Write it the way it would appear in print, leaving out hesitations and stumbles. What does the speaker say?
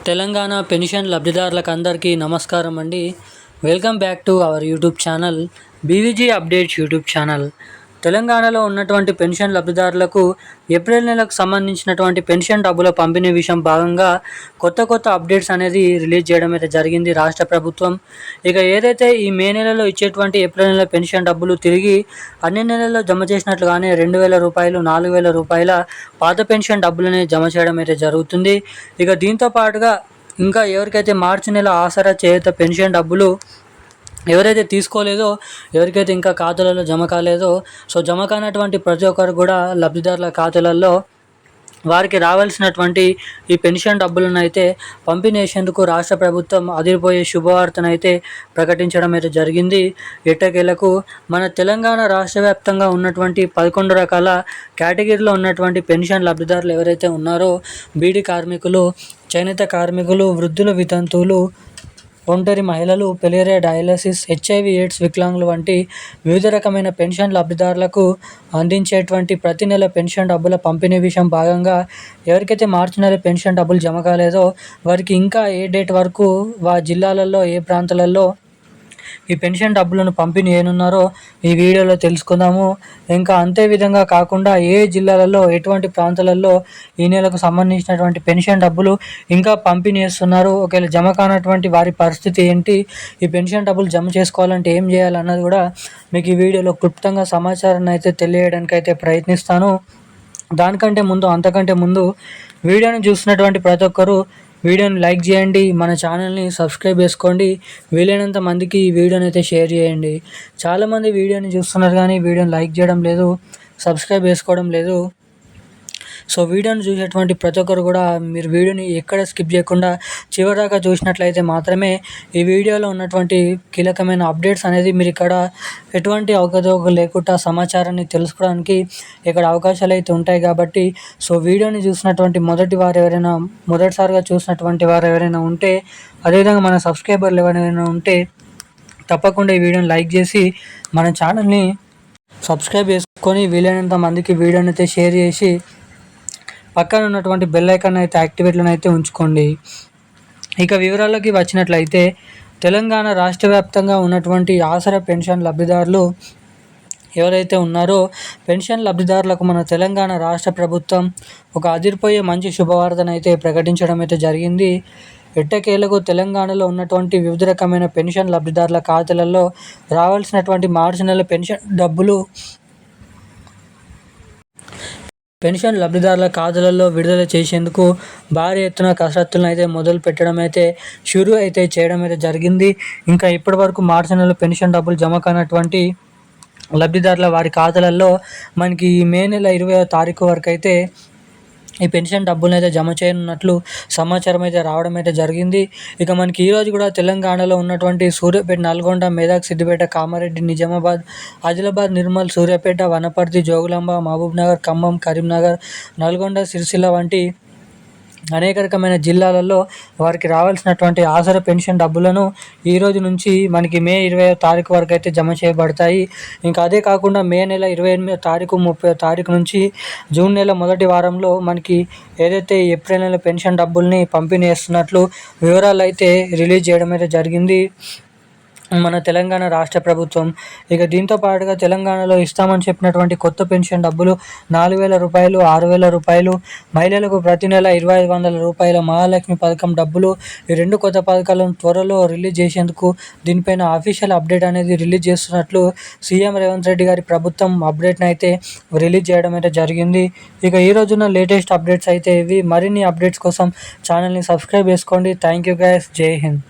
Telangana pension లబ్ధిదారులకు అందరికీ నమస్కారం అండి. Welcome back to our YouTube channel BVG updates YouTube channel. తెలంగాణలో ఉన్నటువంటి పెన్షన్ లబ్ధిదారులకు ఏప్రిల్ నెలకు సంబంధించినటువంటి పెన్షన్ డబ్బుల పంపిణీ విషయం భాగంగా కొత్త అప్డేట్స్ అనేది రిలీజ్ చేయడం అయితే జరిగింది రాష్ట్ర ప్రభుత్వం. ఇక ఏదైతే ఈ మే నెలలో ఇచ్చేటువంటి ఏప్రిల్ నెల పెన్షన్ డబ్బులు తిరిగి అన్ని నెలల్లో జమ చేసినట్లుగానే 2,000 రూపాయలు 4,000 రూపాయల పాత పెన్షన్ డబ్బులని జమ చేయడం అయితే జరుగుతుంది. ఇక దీంతో పాటుగా ఇంకా ఎవరికైతే మార్చి నెల ఆసరా చేయూత పెన్షన్ డబ్బులు ఎవరైతే తీసుకోలేదో, ఎవరికైతే ఇంకా ఖాతాలలో జమ కాలేదో, జమ కానటువంటి ప్రతి ఒక్కరు కూడా లబ్ధిదారుల ఖాతాలలో వారికి రావాల్సినటువంటి ఈ పెన్షన్ డబ్బులను అయితే పంపిణీ చేసేందుకు రాష్ట్ర ప్రభుత్వం అదిరిపోయే శుభవార్తను అయితే ప్రకటించడం అయితే జరిగింది. ఎట్టకేలకు మన తెలంగాణ రాష్ట్ర వ్యాప్తంగా ఉన్నటువంటి 11 రకాల కేటగిరీలో ఉన్నటువంటి పెన్షన్ లబ్ధిదారులు ఎవరైతే ఉన్నారో, బీడీ కార్మికులు, చేనేత కార్మికులు, వృద్ధులు, వితంతువులు, ఒంటరి మహిళలు, పెలేరియా డయాలసిస్, హెచ్ఐవి ఎయిడ్స్ వికలాంగులు వంటి వివిధ రకమైన పెన్షన్ లబ్ధిదారులకు అందించేటువంటి ప్రతి నెల పెన్షన్ డబ్బుల పంపిణీ విషయం భాగంగా ఎవరికైతే మార్చి నెల పెన్షన్ డబ్బులు జమ కాలేదో వారికి ఇంకా ఏ డేట్ వరకు జిల్లాలలో ఏ ప్రాంతాలలో ఈ పెన్షన్ డబ్బులను పంపిణీ చేయనున్నారో ఈ వీడియోలో తెలుసుకుందాము. ఇంకా అంతే విధంగా కాకుండా ఏ జిల్లాలలో ఎటువంటి ప్రాంతాలలో ఈ నెలకు సంబంధించినటువంటి పెన్షన్ డబ్బులు ఇంకా పంపిణీ చేస్తున్నారు, ఒకవేళ జమ కానటువంటి వారి పరిస్థితి ఏంటి, ఈ పెన్షన్ డబ్బులు జమ చేసుకోవాలంటే ఏం చేయాలన్నది కూడా మీకు ఈ వీడియోలో క్లుప్తంగా సమాచారాన్ని అయితే తెలియజేయడానికి అయితే ప్రయత్నిస్తాను. అంతకంటే ముందు వీడియోని చూస్తున్నటువంటి ప్రతి ఒక్కరూ వీడియోని లైక్ చేయండి, మన ఛానల్ని సబ్స్క్రైబ్ చేసుకోండి, వీలైనంత మందికి ఈ వీడియోని అయితే షేర్ చేయండి. చాలామంది వీడియోని చూస్తున్నారు కానీ వీడియోని లైక్ చేయడం లేదు, సబ్స్క్రైబ్ చేసుకోవడం లేదు. వీడియోని చూసేటువంటి ప్రతి ఒక్కరు కూడా మీరు వీడియోని ఎక్కడ స్కిప్ చేయకుండా చివరిదాకా చూసినట్లయితే మాత్రమే ఈ వీడియోలో ఉన్నటువంటి కీలకమైన అప్డేట్స్ అనేది మీరు ఇక్కడ ఎటువంటి అవకతవకలు లేకుండా సమాచారాన్ని తెలుసుకోవడానికి ఇక్కడ అవకాశాలు అయితే ఉంటాయి. కాబట్టి వీడియోని చూసినటువంటి మొదటిసారిగా చూసినటువంటి వారు ఎవరైనా ఉంటే, అదేవిధంగా మన సబ్స్క్రైబర్లు ఎవరైనా ఉంటే తప్పకుండా ఈ వీడియోని లైక్ చేసి మన ఛానల్ని సబ్స్క్రైబ్ చేసుకొని వీలైనంత మందికి వీడియోని అయితే షేర్ చేసి పక్కన ఉన్నటువంటి బెల్ ఐకాన్ అయితే యాక్టివేట్లో అయితే ఉంచుకోండి. ఇక వివరాల్లోకి వచ్చినట్లయితే తెలంగాణ రాష్ట్ర వ్యాప్తంగా ఉన్నటువంటి ఆసరా పెన్షన్ లబ్ధిదారులు ఎవరైతే ఉన్నారో పెన్షన్ లబ్ధిదారులకు మన తెలంగాణ రాష్ట్ర ప్రభుత్వం ఒక అదిరిపోయే మంచి శుభవార్తను అయితే ప్రకటించడం అయితే జరిగింది. ఎట్టకేలకు తెలంగాణలో ఉన్నటువంటి వివిధ రకమైన పెన్షన్ లబ్ధిదారుల ఖాతాలలో రావాల్సినటువంటి మార్చి నెల పెన్షన్ లబ్ధిదారుల ఖాతాలలో విడుదల చేసేందుకు భారీ ఎత్తున కసరత్తులను అయితే మొదలు పెట్టడం అయితే చేయడం అయితే జరిగింది. ఇంకా ఇప్పటి వరకు మార్చి నెల పెన్షన్ డబ్బులు జమ కానటువంటి లబ్ధిదారుల వారి ఖాతాలలో మనకి ఈ మే నెల 20వ తారీఖు వరకు అయితే ఈ పెన్షన్ డబ్బులను అయితే జమ చేయనున్నట్లు సమాచారం అయితే రావడం అయితే జరిగింది. ఇక మనకి ఈరోజు కూడా తెలంగాణలో ఉన్నటువంటి సూర్యాపేట, నల్గొండ, మెదక్, సిద్దిపేట, కామారెడ్డి, నిజామాబాద్, ఆదిలాబాద్, నిర్మల్, సూర్యాపేట, వనపర్తి, జోగులాంబ, మహబూబ్నగర్, ఖమ్మం, కరీంనగర్, నల్గొండ, సిరిసిల్ల వంటి అనేక రకమైన జిల్లాలలో వారికి రావాల్సినటువంటి ఆసరా పెన్షన్ డబ్బులను ఈ రోజు నుంచి మనకి మే 20వ తారీఖు వరకు అయితే జమ చేయబడతాయి. ఇంకా అదే కాకుండా మే నెల 28వ తారీఖు 30వ తారీఖు నుంచి జూన్ నెల మొదటి వారంలో మనకి ఏదైతే ఏప్రిల్ నెల పెన్షన్ డబ్బుల్ని పంపిణీ చేస్తున్నట్లు వివరాలు అయితే రిలీజ్ చేయడం అయితే జరిగింది మన తెలంగాణ రాష్ట్ర ప్రభుత్వం. ఇక దీంతో పాటుగా తెలంగాణలో ఇస్తామని చెప్పినటువంటి కొత్త పెన్షన్ డబ్బులు 4,000 రూపాయలు, 6,000 రూపాయలు, మహిళలకు ప్రతి నెల 2,500 రూపాయల మహాలక్ష్మి పథకం డబ్బులు, ఈ 2 కొత్త పథకాలను త్వరలో రిలీజ్ చేసేందుకు దీనిపైన అఫీషియల్ అప్డేట్ అనేది రిలీజ్ చేస్తున్నట్లు సీఎం రేవంత్ రెడ్డి గారి ప్రభుత్వం అప్డేట్ని అయితే రిలీజ్ చేయడం అయితే జరిగింది. ఇక ఈ రోజున లేటెస్ట్ అప్డేట్స్ అయితే ఇవి. మరిన్ని అప్డేట్స్ కోసం ఛానల్ని సబ్స్క్రైబ్ చేసుకోండి. Thank you guys. జై హింద్.